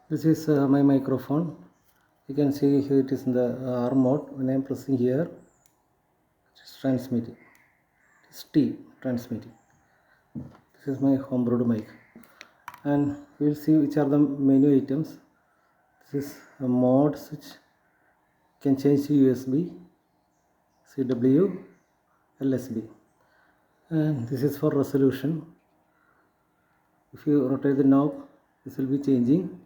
This is my microphone. You can see here it is in the R mode. When I am pressing here, it is transmitting. It is T transmitting. This is my homebrewed mic, and we will see which are the menu items. This is a mode switch. Can change to USB, CW, LSB, and this is for resolution. If you rotate the knob, this will be changing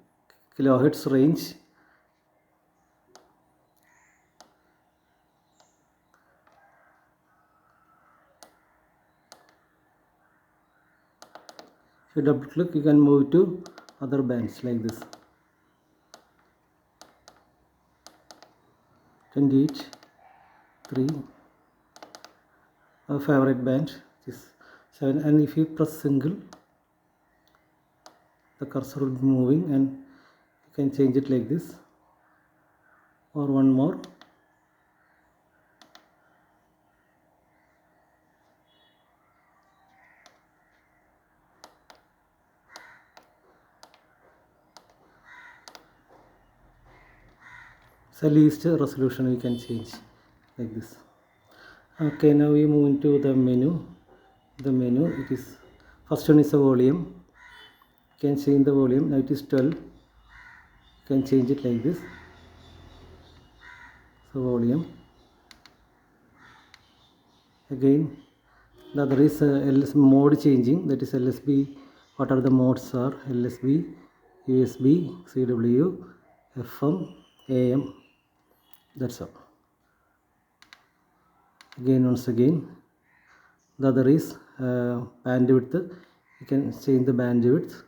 kilohertz range. If you double click, you can move to other bands like this. 28, 3, our favorite band is 7, and if you press single, the cursor will be moving and you can change it like this, or one more. So least resolution we can change like this. Okay, now we move into the menu. The menu, it is first one is the volume. You can change the volume. Now it is 12. You can change it like this. So volume. Again, the other is LS mode changing. That is LSB. What are the modes are? LSB, USB, CW, FM, AM. That's all. Again, once again, the other is bandwidth. You can change the bandwidth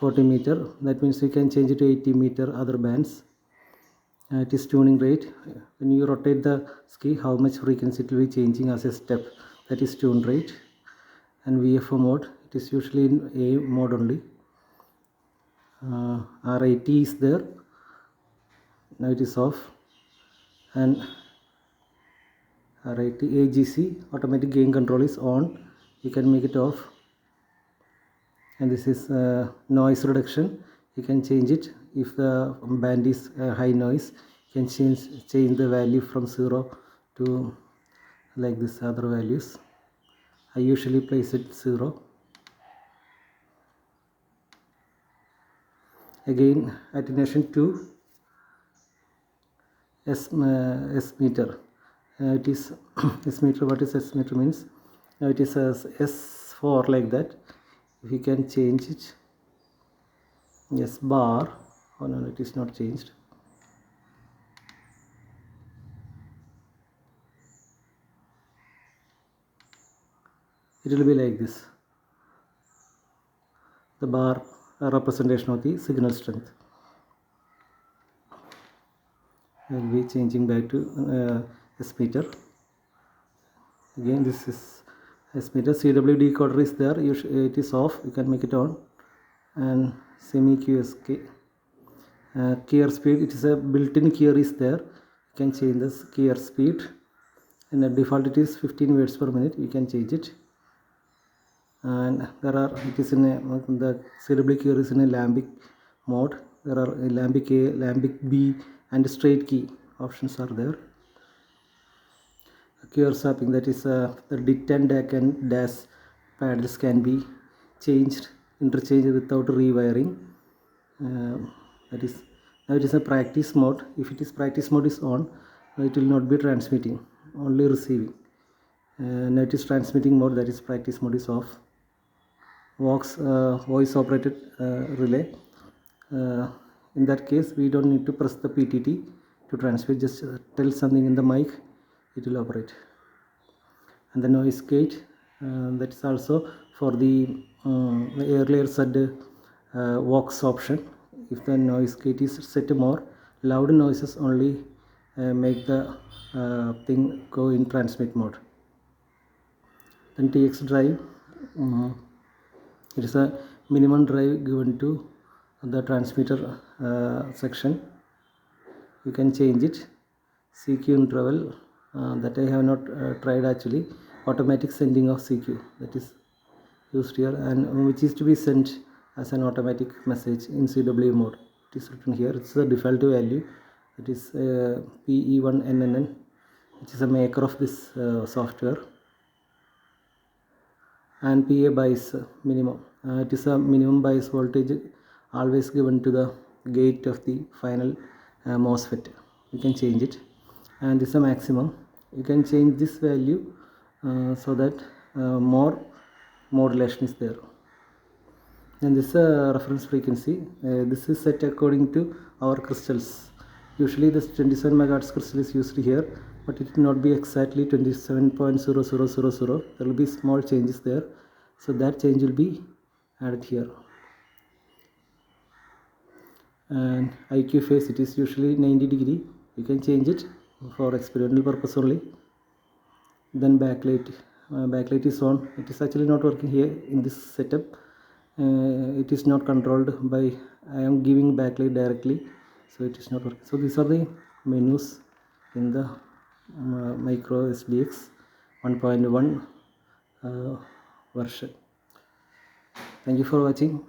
40 meter. That means you can change it to 80 meter other bands. It is tuning rate. When you rotate the key, how much frequency it will be changing as a step. That is tune rate. And VFO mode, it is usually in A mode only. RAT is there. Now it is off. And RAT AGC, automatic gain control, is on. You can make it off. And this is noise reduction. You can change it. If the band is high noise, you can change the value from 0 to like this other values. I usually place it 0. Again, attenuation 2, S meter. It is S meter. What is S meter means? Now it is as S4 like that. If you can change it, S bar. Oh no, it is not changed. It will be like this. The bar representation of the signal strength. I will be changing back to S meter. Again, this is S meter. CW decoder is there. It is off. You can make it on. And semi QSK. Keyer speed. It is a built-in keyer is there. You can change this keyer speed. And the default it is 15 words per minute. You can change it. And there are, it is in the CW keyer is in a lambic mode. There are lambic A, lambic B, and straight key options are there. Keyer swapping, that is the DIT and DAC and DAS paddles can be changed, interchanged without rewiring. That is, now it is a practice mode. If it is practice mode is on, it will not be transmitting, only receiving. Now it is transmitting mode, that is practice mode is off. Voice operated relay. In that case, we don't need to press the PTT to transmit, just tell something in the mic, it will operate. And the noise gate, that is also for the earlier said Vox option. If the noise gate is set to more, loud noises only make the thing go in transmit mode. Then TX drive. It is a minimum drive given to the transmitter section. You can change it. CQ interval, that I have not tried actually. Automatic sending of CQ, that is used here, and which is to be sent as an automatic message in CW mode. It is written here. It's the default value. It is PE1NNN, which is a maker of this software. And PA bias minimum. It is a minimum bias voltage always given to the gate of the final MOSFET. You can change it. And this is a maximum. You can change this value so that more modulation is there. And this reference frequency. This is set according to our crystals. Usually this 27 megahertz crystal is used here, but it will not be exactly 27.0000. There will be small changes there, so that change will be added here. And IQ phase, it is usually 90 degree. You can change it for experimental purpose only. Then backlight. Backlight is on. It is actually not working here in this setup. It is not controlled by, I am giving backlight directly, so it is not working. So these are the menus in the micro SDX 1.1 version. Thank you for watching.